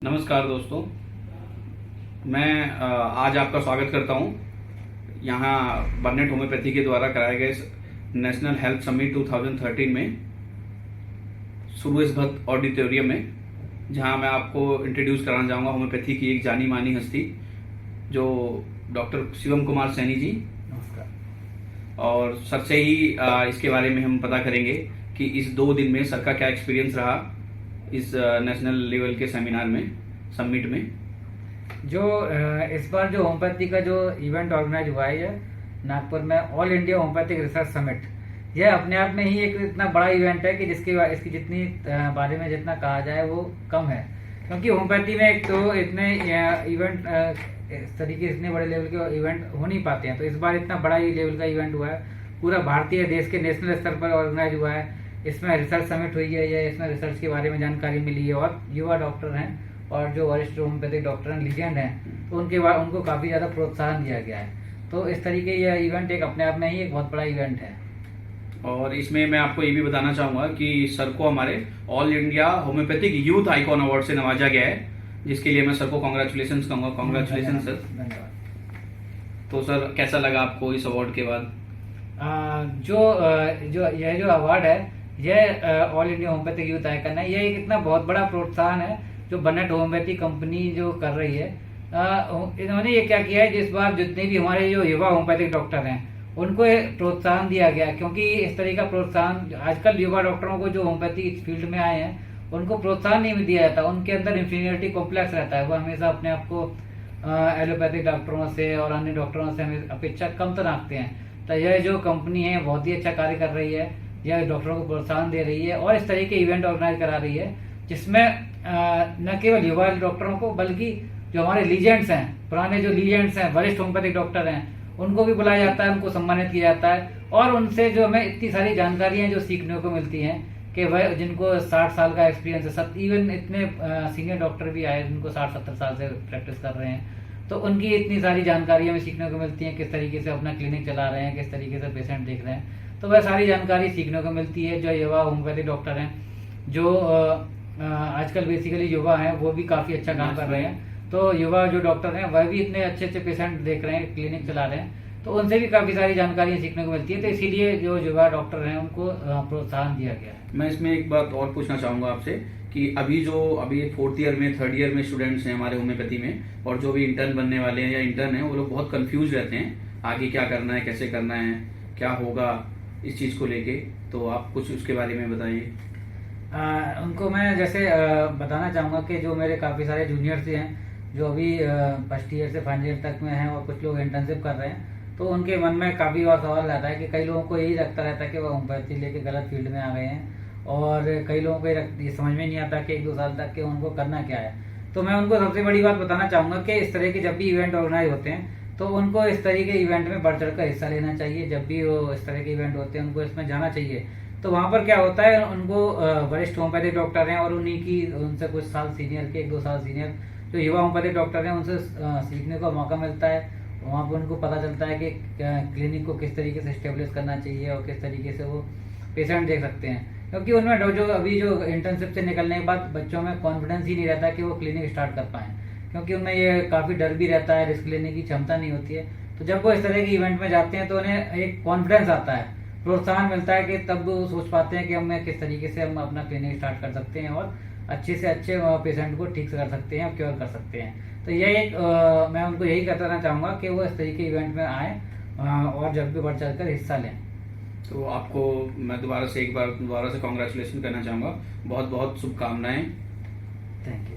नमस्कार दोस्तों, मैं आज आपका स्वागत करता हूं यहाँ बर्नेट होम्योपैथी के द्वारा कराए गए नेशनल हेल्थ समिट 2013 में सुरेश भट्ट ऑडिटोरियम में, जहां मैं आपको इंट्रोड्यूस कराना चाहूँगा होम्योपैथी की एक जानी मानी हस्ती जो डॉक्टर शिवम कुमार सैनी जी। नमस्कार। और सर से ही इसके बारे में हम पता करेंगे कि इस 2 दिन में सर का क्या एक्सपीरियंस रहा इस नेशनल लेवल के सेमिनार में, समिट में। जो इस बार जो होम्योपैथी का जो इवेंट ऑर्गेनाइज हुआ है नागपुर में, all India homeopathic research summit, यह अपने आप में ही एक इतना बड़ा इवेंट है कि इसकी जितनी बारे में जितना कहा जाए वो कम है। क्योंकि होम्योपैथी में एक तो इतने इवेंट इस तरीके इतने बड़े लेवल के इवेंट हो नहीं पाते हैं, तो इस बार इतना बड़ा ही लेवल का इवेंट हुआ है, पूरा भारतीय देश के नेशनल स्तर पर ऑर्गेनाइज हुआ है। इसमें रिसर्च समिट हुई है, या इसमें रिसर्च के बारे में जानकारी मिली है, और युवा डॉक्टर हैं और जो वरिष्ठ होम्योपैथिक डॉक्टर हैं, लीजेंड हैं, तो उनको काफ़ी ज़्यादा प्रोत्साहन दिया गया है। तो इस तरीके यह इवेंट एक अपने आप में ही एक बहुत बड़ा इवेंट है। और इसमें मैं आपको ये भी बताना चाहूँगा कि सर को हमारे all India homeopathic youth icon award से नवाजा गया है, जिसके लिए मैं सर को कॉन्ग्रेचुलेशन कहूँगा। Congratulation sir. धन्यवाद। तो सर, कैसा लगा आपको इस अवार्ड के बाद? जो अवार्ड है, यह all India homeopathic youth icon है। यह एक इतना बहुत बड़ा प्रोत्साहन है जो बर्नेट होम्योपैथी कंपनी जो कर रही है। इन्होंने ये क्या किया है, जिस बार जितने भी हमारे जो युवा होम्योपैथिक डॉक्टर हैं उनको प्रोत्साहन दिया गया, क्योंकि इस तरह का प्रोत्साहन आजकल युवा डॉक्टरों को जो होम्योपैथी फील्ड में आए हैं उनको प्रोत्साहन नहीं दिया जाता। उनके अंदर इंफीरियरिटी कॉम्प्लेक्स रहता है, वो हमेशा अपने आप को एलोपैथिक डॉक्टरों से और अन्य डॉक्टरों से हमें अपेक्षा कम तो रखते हैं। तो यह जो कंपनी है बहुत ही अच्छा कार्य कर रही है, यह डॉक्टरों को प्रोत्साहन दे रही है और इस तरह के इवेंट ऑर्गेनाइज करा रही है, जिसमें न केवल युवा डॉक्टरों को बल्कि जो हमारे लीजेंड्स हैं, पुराने जो लीजेंड्स हैं, वरिष्ठ होम्योपैथिक डॉक्टर हैं, उनको भी बुलाया जाता है, उनको सम्मानित किया जाता है। और उनसे जो हमें इतनी सारी जानकारियां जो सीखने को मिलती हैं कि वह जिनको 60 साल का एक्सपीरियंस है, इवन इतने सीनियर डॉक्टर भी आए जिनको 60-70 साल से प्रैक्टिस कर रहे हैं, तो उनकी इतनी सारी जानकारियां हमें सीखने को मिलती हैं, किस तरीके से अपना क्लिनिक चला रहे हैं, किस तरीके से पेशेंट देख रहे हैं। तो वह सारी जानकारी सीखने को मिलती है। जो युवा होम्योपैथिक डॉक्टर हैं, जो आजकल बेसिकली युवा हैं, वो भी काफ़ी अच्छा काम कर रहे हैं। तो युवा जो डॉक्टर हैं वह भी इतने अच्छे अच्छे पेशेंट देख रहे हैं, क्लिनिक चला रहे हैं, तो उनसे भी काफ़ी सारी जानकारियाँ सीखने को मिलती है। तो इसीलिए जो युवा डॉक्टर हैं उनको प्रोत्साहन दिया गया है। मैं इसमें एक बात और पूछना चाहूँगा आपसे कि अभी 4th ईयर में, 3rd ईयर में स्टूडेंट्स हैं हमारे होम्योपैथी में, और जो भी इंटर्न बनने वाले हैं या इंटर्न हैं, वो लोग बहुत कंफ्यूज रहते हैं, आगे क्या करना है, कैसे करना है, क्या होगा इस चीज़ को लेके। तो आप कुछ उसके बारे में बताइए। उनको मैं जैसे बताना चाहूँगा कि जो मेरे काफ़ी सारे जूनियर्स हैं जो अभी 1st ईयर से 5th ईयर तक में हैं और कुछ लोग इंटर्नशिप कर रहे हैं, तो उनके मन में काफ़ी और सवाल रहता है कि कई लोगों को यही लगता रहता है कि वो होम्योपैथी लेके गलत फील्ड में आ गए हैं, और कई लोगों को ये समझ में नहीं आता कि 1-2 साल तक के उनको करना क्या है। तो मैं उनको सबसे बड़ी बात बताना चाहूँगा कि इस तरह के जब भी इवेंट ऑर्गेनाइज होते हैं तो उनको इस तरह के इवेंट में बढ़ चढ़ कर हिस्सा लेना चाहिए। जब भी वो इस तरह के इवेंट होते हैं उनको इसमें जाना चाहिए। तो वहाँ पर क्या होता है, उनको वरिष्ठ होम्योपैथिक डॉक्टर हैं और उनसे कुछ साल सीनियर के 1-2 साल सीनियर जो युवा होम्योपैथिक डॉक्टर हैं उनसे सीखने का मौका मिलता है। वहाँ पर उनको पता चलता है कि क्लिनिक को किस तरीके से स्टेब्लिश करना चाहिए और किस तरीके से वो पेशेंट देख सकते हैं। क्योंकि उनमें जो इंटर्नशिप से निकलने के बाद बच्चों में कॉन्फिडेंस ही नहीं रहता कि वो क्लिनिक स्टार्ट कर पाएँ, क्योंकि उनमें ये काफ़ी डर भी रहता है, रिस्क लेने की क्षमता नहीं होती है। तो जब वो इस तरह के इवेंट में जाते हैं तो उन्हें एक कॉन्फिडेंस आता है, प्रोत्साहन मिलता है कि तब वो सोच पाते हैं कि हम किस तरीके से हम अपना क्लिनिक स्टार्ट कर सकते हैं और अच्छे से अच्छे पेशेंट को ठीक से कर सकते हैं, क्योर कर सकते हैं। तो यह एक मैं उनको यही कहना चाहूँगा कि वो इस तरीके इवेंट में आएँ और जब भी बढ़ चढ़ कर हिस्सा लें। तो आपको मैं दोबारा से कॉन्ग्रेचुलेशन करना चाहूँगा। बहुत बहुत शुभकामनाएं। Thank you.